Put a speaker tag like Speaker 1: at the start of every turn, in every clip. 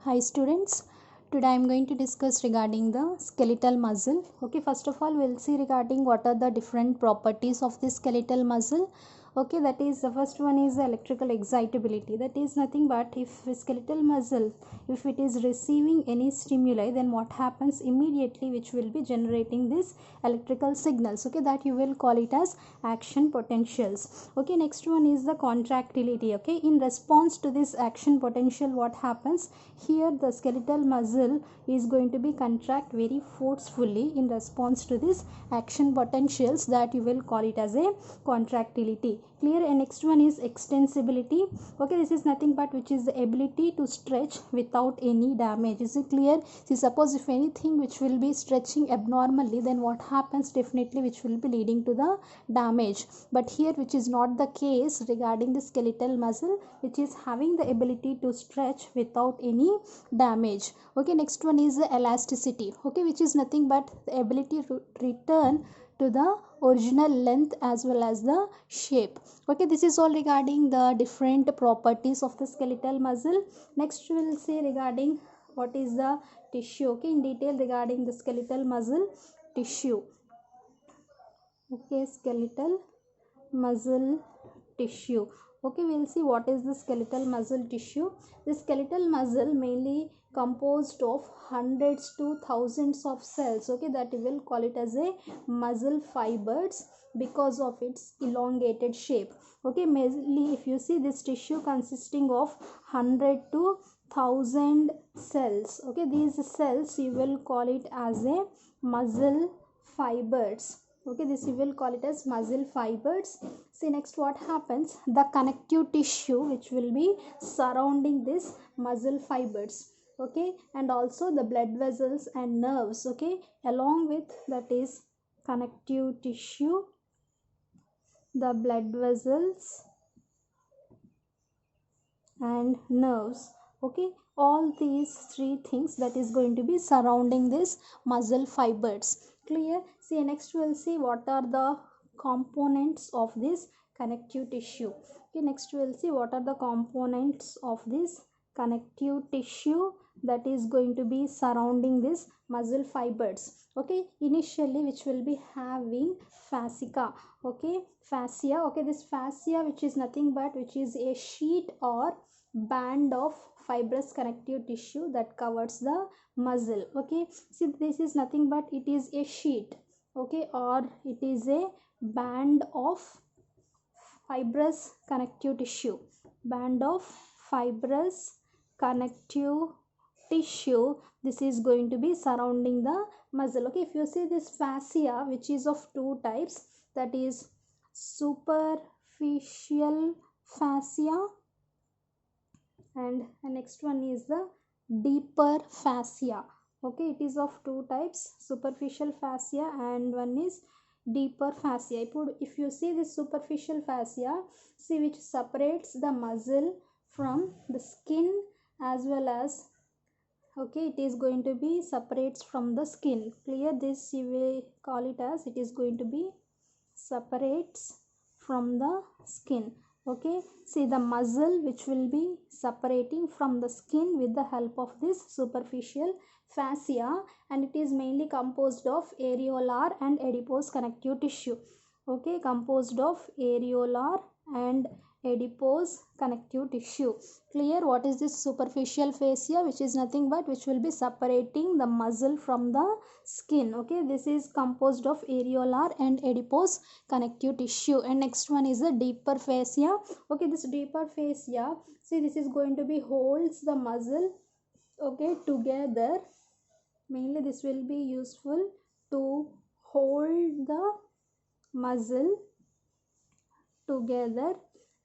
Speaker 1: Hi students, today I am going to discuss regarding the skeletal muscle. Okay, first of all we'll see regarding what are the different properties of the skeletal muscle. Okay, that is the first one is the electrical excitability. That is nothing but if skeletal muscle, if it is receiving any stimuli, then what happens immediately, which will be generating this electrical signals. Okay, that you will call it as action potentials. Okay, next one is the contractility. Okay, in response to this action potential, what happens here, the skeletal muscle is going to be contract very forcefully in response to this action potentials, that you will call it as a contractility. Clear? And next one is extensibility. Okay, this is nothing but which is the ability to stretch without any damage. Is it clear? See, suppose if anything which will be stretching abnormally, then what happens, definitely which will be leading to the damage. But here which is not the case regarding the skeletal muscle, which is having the ability to stretch without any damage. Okay, next one is the elasticity. Okay, which is nothing but the ability to return to the original length as well as the shape. Okay, this is all regarding the different properties of the skeletal muscle. Next we will see regarding what is the tissue. Okay, in detail regarding the skeletal muscle tissue. Okay, skeletal muscle tissue. Okay, we'll see what is the skeletal muscle tissue. The skeletal muscle mainly composed of hundreds to thousands of cells. Okay, that we will call it as a muscle fibers because of its elongated shape. Okay, mainly if you see this tissue consisting of 100 to 1000 cells. Okay, these cells you will call it as a muscle fibers. Okay, this you will call it as muscle fibers. See, next what happens, the connective tissue which will be surrounding this muscle fibers. Okay, and also the blood vessels and nerves. Okay, along with that is connective tissue, the blood vessels and nerves. Okay, all these three things that is going to be surrounding this muscle fibers. Clear? See, next we'll see what are the components of this connective tissue. Okay, next we'll see what are the components of this connective tissue that is going to be surrounding this muscle fibers. Okay, initially which will be having fascia. Okay, fascia. Okay, this fascia which is nothing but which is a sheet or band of fibrous connective tissue that covers the muscle. Okay, see, this is nothing but it is a sheet. Okay, or it is a band of fibrous connective tissue, band of fibrous connective tissue. This is going to be surrounding the muscle. Okay, if you see this fascia which is of two types, that is superficial fascia and the next one is the deeper fascia. Okay, it is of two types, superficial fascia and one is deeper fascia. If you see this superficial fascia, see, which separates the muscle from the skin as well as, okay, it is going to be separates from the skin. Clear? This you will call it as, it is going to be separates from the skin. Okay, see, the muscle which will be separating from the skin with the help of this superficial fascia, and it is mainly composed of areolar and adipose connective tissue. Okay, composed of areolar and adipose connective tissue. Clear? What is this superficial fascia? Which is nothing but which will be separating the muscle from the skin. Okay, this is composed of areolar and adipose connective tissue. And next one is the deeper fascia. Okay, this deeper fascia, see, this is going to be holds the muscle, okay, together. Mainly this will be useful to hold the muscle together,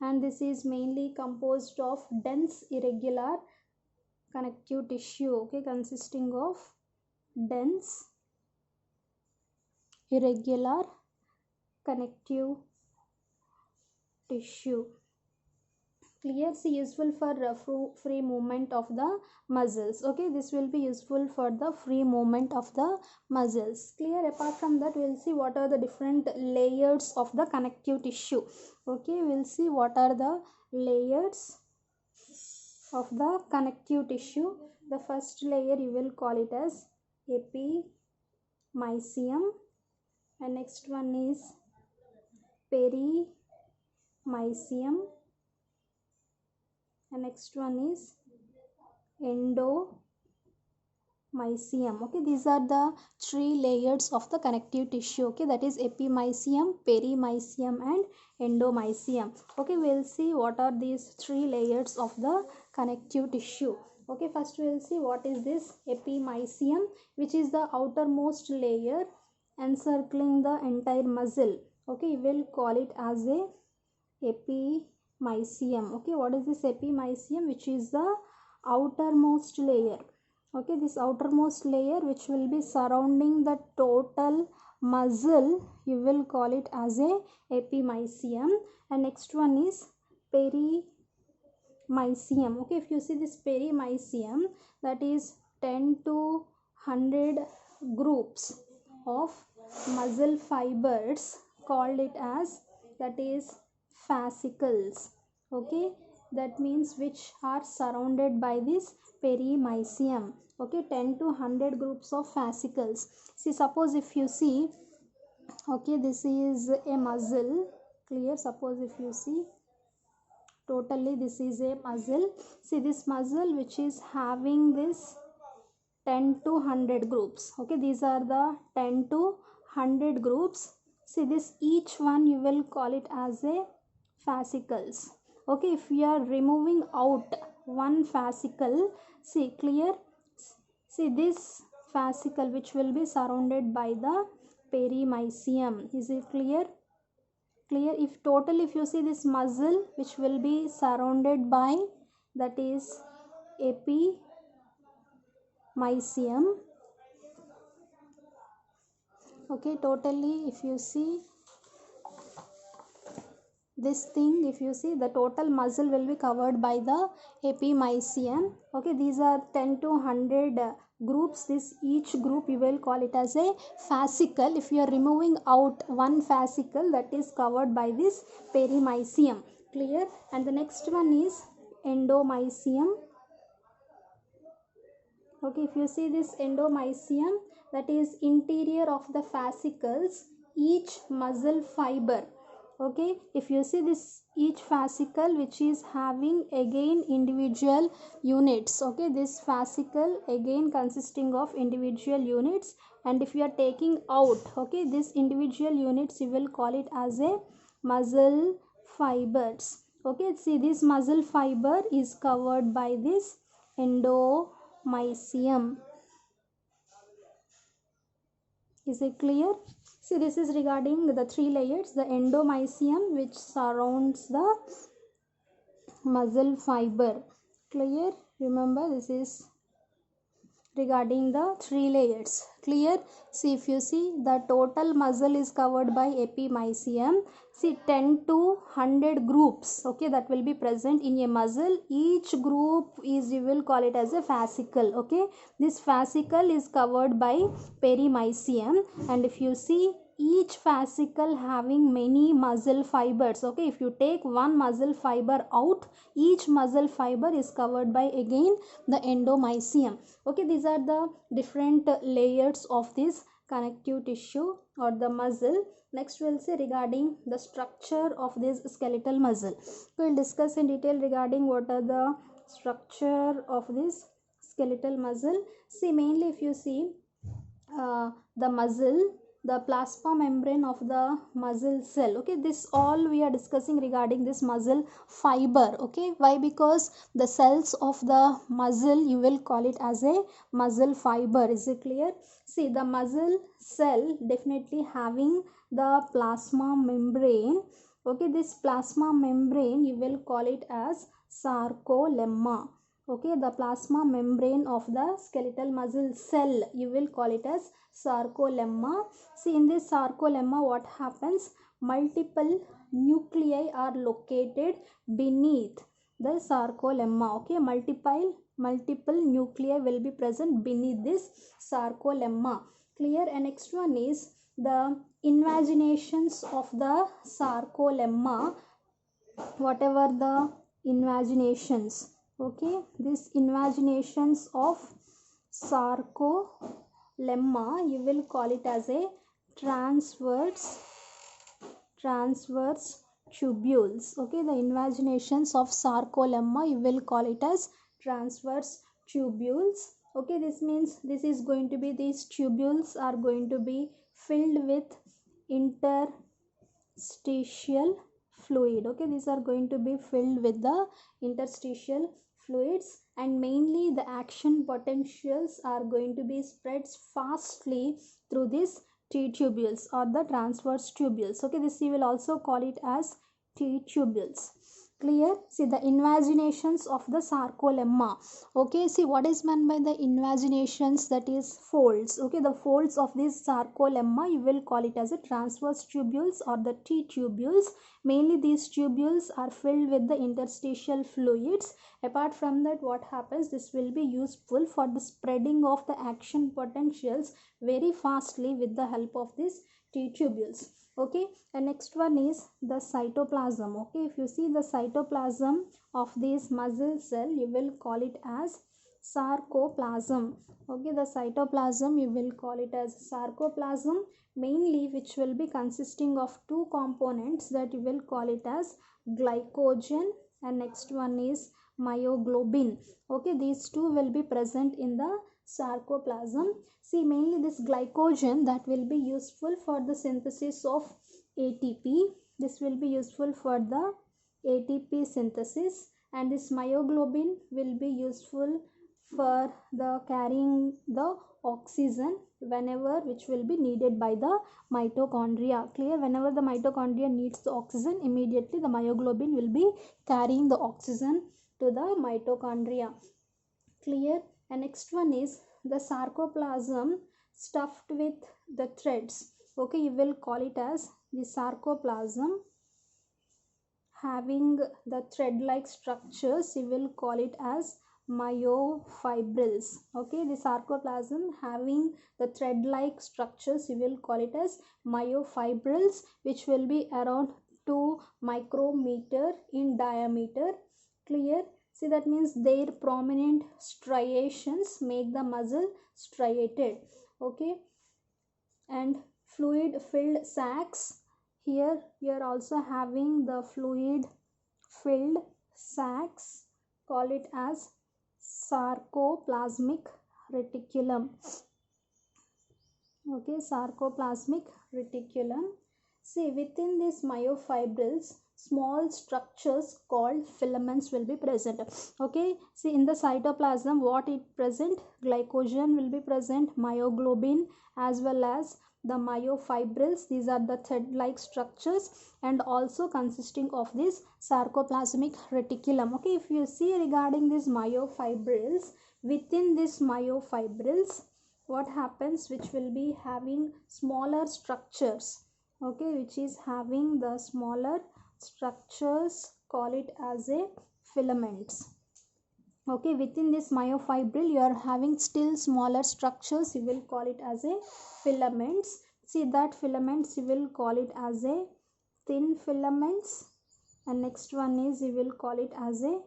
Speaker 1: and this is mainly composed of dense irregular connective tissue. Okay, consisting of dense irregular connective tissue. Clear? See, useful for free movement of the muscles. Okay, this will be useful for the free movement of the muscles. Clear? Apart from that, we'll see what are the different layers of the connective tissue. Okay, we'll see what are the layers of the connective tissue. The first layer you will call it as epimysium, and next one is perimysium, and next one is endomysium. Okay, these are the three layers of the connective tissue. Okay, that is epimysium, perimysium and endomysium. Okay, we'll see what are these three layers of the connective tissue. Okay, first we'll see what is this epimysium, which is the outermost layer encircling the entire muscle. Okay, we'll call it as a epimysium. Okay, what is this epimysium? Which is the outermost layer. Okay, this outermost layer which will be surrounding the total muscle, you will call it as a epimysium. And next one is perimysium. Okay, if you see this perimysium, that is 10 to 100 groups of muscle fibers, called it as, that is, fascicles. Okay, that means which are surrounded by this perimysium. Okay, 10 to 100 groups of fascicles. See, suppose if you see, okay, this is a muscle. Clear? Suppose if you see, totally this is a muscle. See, this muscle which is having this 10 to 100 groups. Okay, these are the 10 to 100 groups. See, this each one you will call it as a fascicles. Okay, if you are removing out one fascicle, see, clear? See, this fascicle which will be surrounded by the perimysium. Is it clear? Clear? If total, if you see this muscle which will be surrounded by, that is epimysium. Okay, totally if you see this thing, if you see, the total muscle will be covered by the epimysium. Okay, these are 10 to 100 groups. This each group you will call it as a fascicle. If you are removing out one fascicle, that is covered by this perimysium. Clear? And the next one is endomysium. Okay, if you see this endomysium, that is interior of the fascicles, each muscle fiber. Okay, if you see this each fascicle which is having again individual units. Okay, this fascicle again consisting of individual units, and if you are taking out, okay, this individual units, you will call it as a muscle fibers. Okay, see, this muscle fiber is covered by this endomysium. Is it clear? See, this is regarding the three layers. The endomysium which surrounds the muscle fiber. Clear? Remember, this is regarding the three layers. Clear? See, if you see, the total muscle is covered by epimysium. See, 10 to 100 groups, okay, that will be present in a muscle. Each group is, you will call it as a fascicle. Okay, this fascicle is covered by perimysium, and if you see, each fascicle having many muscle fibers. Okay, if you take one muscle fiber out, each muscle fiber is covered by again the endomysium. Okay, these are the different layers of this connective tissue or the muscle. Next we'll see regarding the structure of this skeletal muscle. We'll discuss in detail regarding what are the structure of this skeletal muscle. See, mainly if you see the muscle, the plasma membrane of the muscle cell. Okay, this all we are discussing regarding this muscle fiber. Okay, why? Because the cells of the muscle, you will call it as a muscle fiber. Is it clear? See, the muscle cell definitely having the plasma membrane. Okay, this plasma membrane you will call it as sarcolemma. Okay, the plasma membrane of the skeletal muscle cell, you will call it as sarcolemma. See, in this sarcolemma, what happens? Multiple nuclei are located beneath the sarcolemma. Okay, multiple nuclei will be present beneath this sarcolemma. Clear? And next one is the invaginations of the sarcolemma. Whatever the invaginations, Okay, this invaginations of sarcolemma, you will call it as a transverse tubules. Okay, the invaginations of sarcolemma, you will call it as transverse tubules. Okay, this means this is going to be, these tubules are going to be filled with interstitial fluid. Okay, these are going to be filled with the interstitial fluids, and mainly the action potentials are going to be spread fastly through these T tubules or the transverse tubules. Okay, this you will also call it as T tubules. Clear? See the invaginations of the sarcolemma. Okay, see what is meant by the invaginations, that is folds. Okay, the folds of this sarcolemma, you will call it as a transverse tubules or the T tubules. Mainly these tubules are filled with the interstitial fluids. Apart from that, what happens, this will be useful for the spreading of the action potentials very fastly with the help of these T tubules. Okay, and next one is the cytoplasm. Okay, if you see the cytoplasm of this muscle cell, you will call it as sarcoplasm. Okay, the cytoplasm, you will call it as sarcoplasm, mainly which will be consisting of two components, that you will call it as glycogen, and next one is myoglobin. Okay, these two will be present in the sarcoplasm. See, mainly this glycogen, that will be useful for the synthesis of ATP. This will be useful for the ATP synthesis, and this myoglobin will be useful for the carrying the oxygen whenever which will be needed by the mitochondria. Clear? Whenever the mitochondria needs the oxygen, immediately the myoglobin will be carrying the oxygen to the mitochondria. Clear? And next one is the sarcoplasm stuffed with the threads. Okay, you will call it as the sarcoplasm having the thread like structures, you will call it as myofibrils. Okay, the sarcoplasm having the thread like structures, you will call it as myofibrils, which will be around 2 micrometer in diameter. Clear? See, that means their prominent striations make the muscle striated. Okay, and fluid filled sacs, here you are also having the fluid filled sacs, call it as sarcoplasmic reticulum. Okay, sarcoplasmic reticulum. See, within these myofibrils, small structures called filaments will be present. Okay, see, in the cytoplasm, what it present? Glycogen will be present, myoglobin, as well as the myofibrils. These are the thread-like structures, and also consisting of this sarcoplasmic reticulum. Okay, if you see regarding these myofibrils, within these myofibrils, what happens, which will be having smaller structures. Okay, which is having the smaller structures, call it as a filaments. Okay, within this myofibril you are having still smaller structures, you will call it as a filaments. See, that filaments you will call it as a thin filaments, and next one is you will call it as a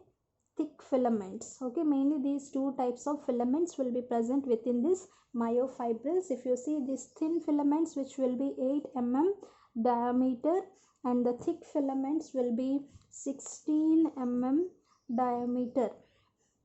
Speaker 1: thick filaments. Okay, mainly these two types of filaments will be present within this myofibrils. If you see these thin filaments, which will be 8 mm diameter, and the thick filaments will be 16 mm diameter.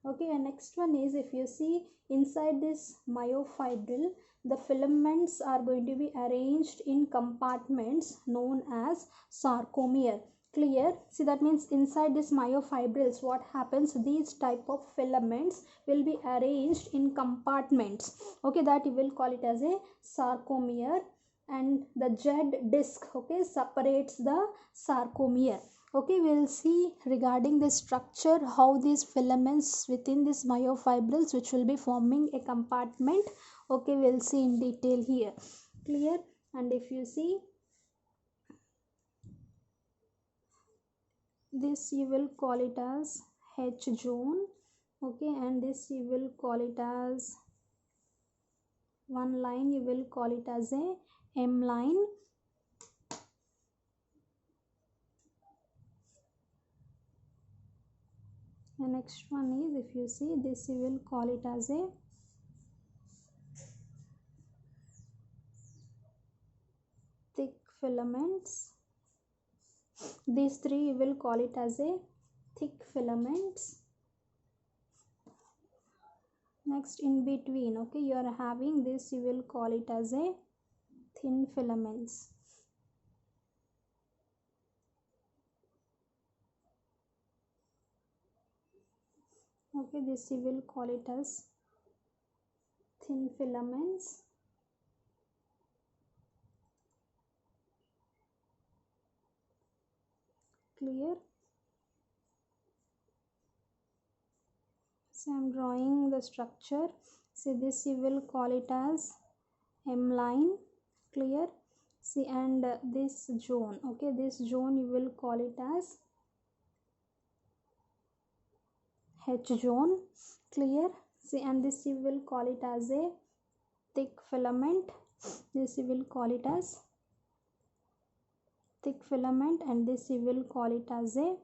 Speaker 1: Okay, and next one is, if you see inside this myofibril, the filaments are going to be arranged in compartments known as sarcomere. Clear? See, that means inside this myofibrils, what happens, these type of filaments will be arranged in compartments. Okay, that you will call it as a sarcomere, and the Jed disc, okay, separates the sarcomere. Okay, we'll see regarding the structure, how these filaments within this myofibrils, which will be forming a compartment. Okay, we'll see in detail here. Clear? And if you see this, you will call it as H zone. Okay, and this you will call it as one line, you will call it as a M line. The next one is, if you see this, you will call it as a thick filaments. These three you will call it as a thick filaments. Next, in between, okay, you are having this, you will call it as a thin filaments. Okay, this you will call it as thin filaments. Clear? So I am drawing the structure. See, this you will call it as M line. Clear? See, and this zone, okay, this zone you will call it as H zone. Clear? See, and this you will call it as a thick filament. This you will call it as thick filament, and this you will call it as a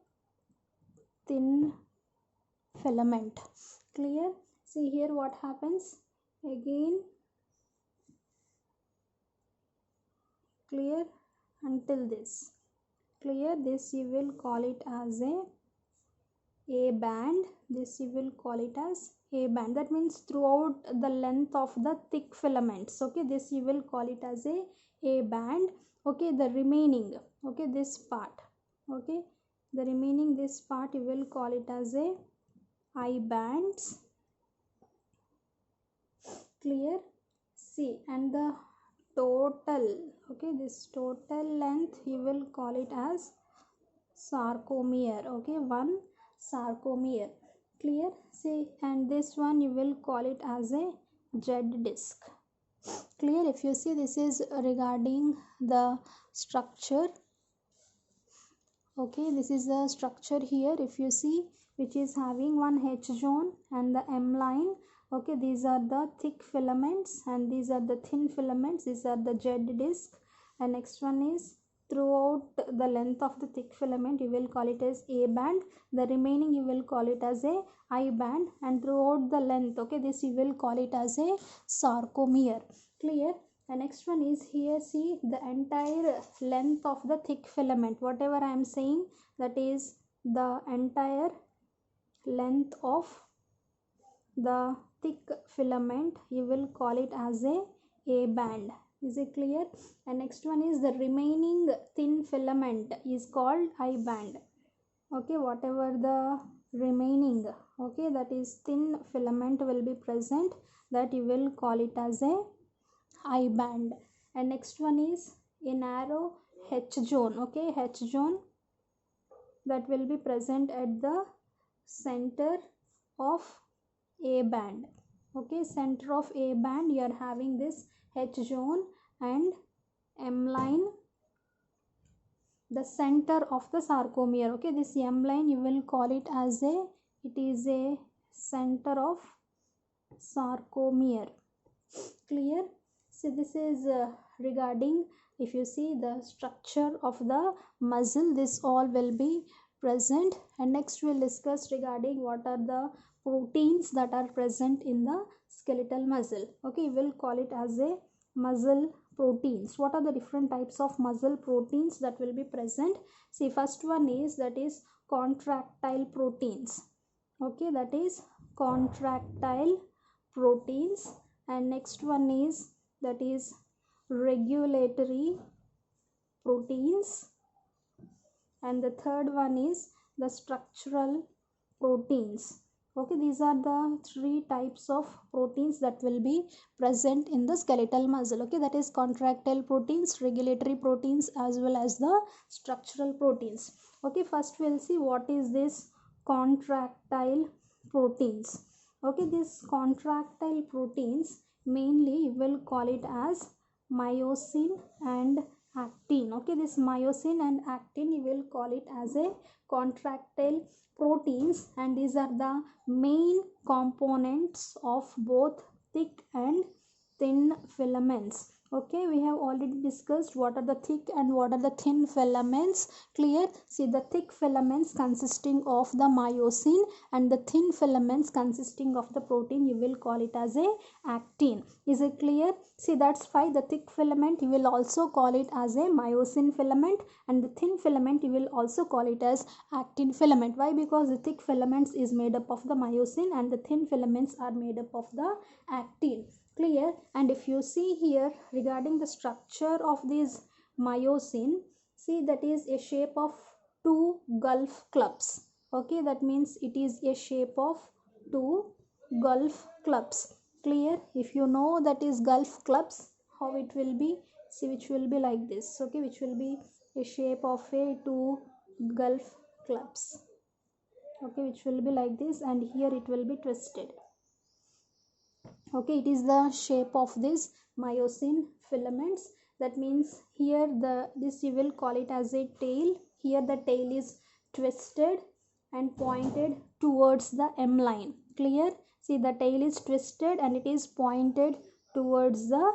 Speaker 1: thin filament. Clear? See here what happens again. Clear? Until this. Clear? This you will call it as a band. This you will call it as a band. That means throughout the length of the thick filaments. Okay, this you will call it as a band. Okay, the remaining, okay, this part, okay, the remaining this part you will call it as a I bands. Clear? See, and the total, okay, this total length you will call it as sarcomere. Okay, one sarcomere. Clear? See, and this one you will call it as a Z disc. Clear? If you see, this is regarding the structure. Okay, this is the structure here, if you see, which is having one H zone and the M line. Okay, these are the thick filaments and these are the thin filaments. These are the Z disc. And next one is, throughout the length of the thick filament you will call it as A band. The remaining you will call it as a I band, and throughout the length, okay, this you will call it as a sarcomere. Clear? The next one is here, see, the entire length of the thick filament, whatever I am saying, that is the entire length of the thick filament, you will call it as a band. Is it clear? And next one is the remaining thin filament is called I band. Okay, whatever the remaining, okay, that is thin filament will be present, that you will call it as a I band. And next one is a narrow H zone. Okay, H zone that will be present at the center of A band. Okay, center of A band you are having this H zone and M line, the center of the sarcomere. Okay, this M line you will call it as it is a center of sarcomere. Clear? So this is regarding, if you see, the structure of the muscle, this all will be present. And next we'll discuss regarding what are the proteins that are present in the skeletal muscle. Okay, we'll call it as a muscle proteins. What are the different types of muscle proteins that will be present? See, first one is, that is contractile proteins. Okay, that is contractile proteins. And next one is, that is regulatory proteins. And the third one is the structural proteins. Okay, these are the three types of proteins that will be present in the skeletal muscle. Okay, that is contractile proteins, regulatory proteins, as well as the structural proteins. Okay, first we'll see what is this contractile proteins. Okay, these contractile proteins mainly you will call it as myosin and actin. Okay, this myosin and actin you will call it as a contractile proteins, and these are the main components of both thick and thin filaments. Okay, we have already discussed what are the thick and what are the thin filaments. Clear? See, the thick filaments consisting of the myosin and the thin filaments consisting of the protein, you will call it as a actin. Is it clear? See, that's why the thick filament you will also call it as a myosin filament, and the thin filament you will also call it as actin filament. Why? Because the thick filaments is made up of the myosin and the thin filaments are made up of the actin. Clear? And if you see here regarding the structure of this myosin, see, that is a shape of two golf clubs. Okay, that means it is a shape of two golf clubs. Clear? If you know that is golf clubs, how it will be, see, which will be like this. Okay, which will be a shape of a two golf clubs. Okay, which will be like this, and here it will be twisted. Okay, it is the shape of this myosin filaments. That means here this you will call it as a tail. Here the tail is twisted and pointed towards the M line. Clear? See, the tail is twisted and it is pointed towards the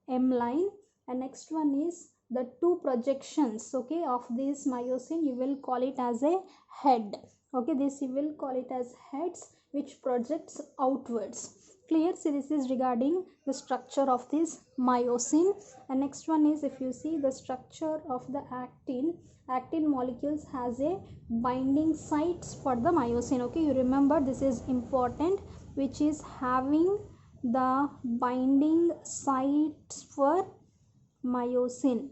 Speaker 1: M line. And next one is the two projections, okay, of this myosin, you will call it as a head. Okay, this you will call it as heads which projects outwards. Clear? See, this is regarding the structure of this myosin. And next one is, if you see the structure of the actin molecules has a binding sites for the myosin. Okay, you remember this is important, which is having the binding sites for myosin.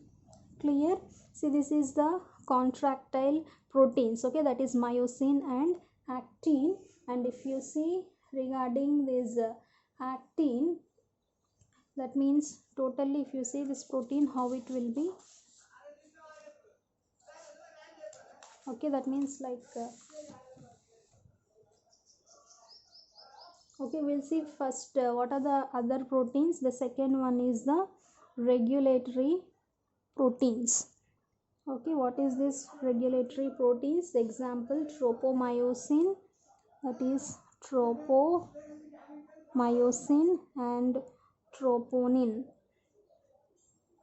Speaker 1: Clear? See, this is the contractile proteins, okay, that is myosin and actin. And if you see regarding this actin, that means totally, if you see this protein, how it will be, okay, that means like okay, we'll see first what are the other proteins. The second one is the regulatory proteins. Okay, what is this regulatory proteins? Example, tropomyosin, that is tropomyosin and troponin.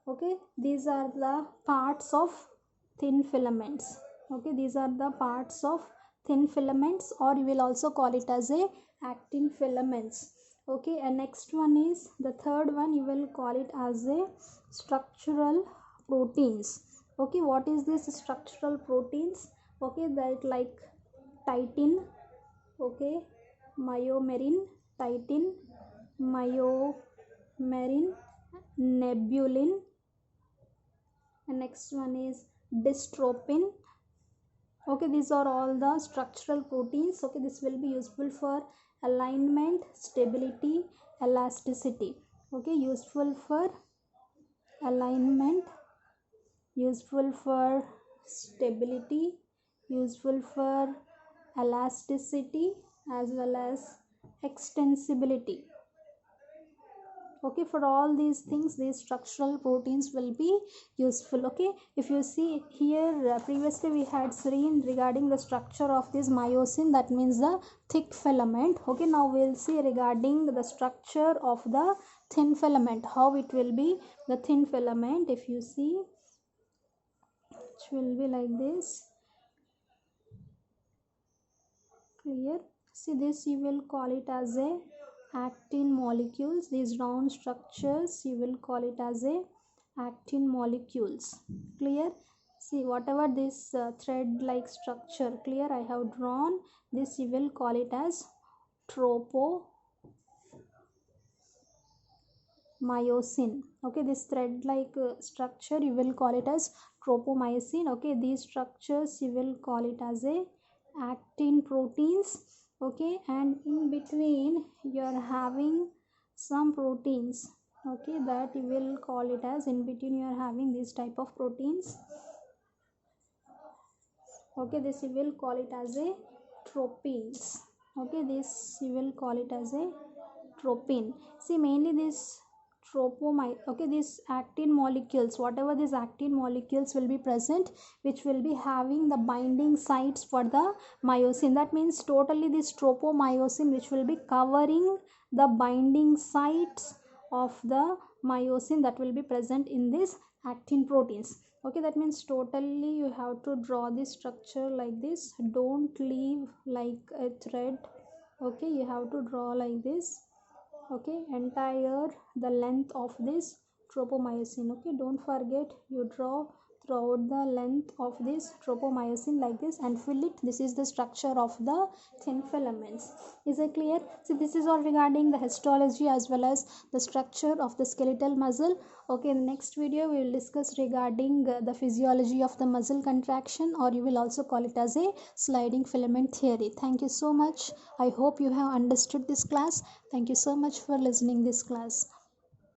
Speaker 1: Okay, these are the parts of thin filaments. Okay, these are the parts of thin filaments, or you will also call it as a actin filaments. Okay, and next one is the third one, you will call it as a structural proteins. Okay, what is this structural proteins? Okay, that like titin, okay, myomerin, titin, myomerin, nebulin, and next one is dystrophin. Okay, these are all the structural proteins. Okay, this will be useful for alignment, stability, elasticity. Okay, useful for alignment, useful for stability, useful for elasticity, as well as extensibility. Okay, for all these things these structural proteins will be useful. Okay, if you see here previously we had seen regarding the structure of this myosin, that means the thick filament. Okay, now we'll see regarding the structure of the thin filament, how it will be. The thin filament, if you see, it will be like this. Clear? See, this you will call it as a actin molecules. These round structures you will call it as a actin molecules. Clear? See, whatever this thread like structure, clear, I have drawn, this you will call it as tropomyosin. Okay, this thread like structure you will call it as tropomyosin. Okay, these structures you will call it as a actin proteins. Okay, and in between you are having some proteins. Okay, that you will call it as, in between you are having this type of proteins. Okay, this you will call it as a tropins. Okay, this you will call it as a tropin. See, mainly this okay, these actin molecules, whatever these actin molecules will be present, which will be having the binding sites for the myosin. That means totally this tropomyosin which will be covering the binding sites of the myosin that will be present in this actin proteins. Okay, that means totally you have to draw this structure like this. Don't leave like a thread. Okay, you have to draw like this. Okay, entire the length of this tropomyosin. Okay, don't forget you draw throughout the length of this tropomyosin like this and fill it. This is the structure of the thin filaments. Is it clear? So this is all regarding the histology as well as the structure of the skeletal muscle. Okay, in the next video we will discuss regarding the physiology of the muscle contraction, or you will also call it as a sliding filament theory. Thank you so much. I hope you have understood this class. Thank you so much for listening this class.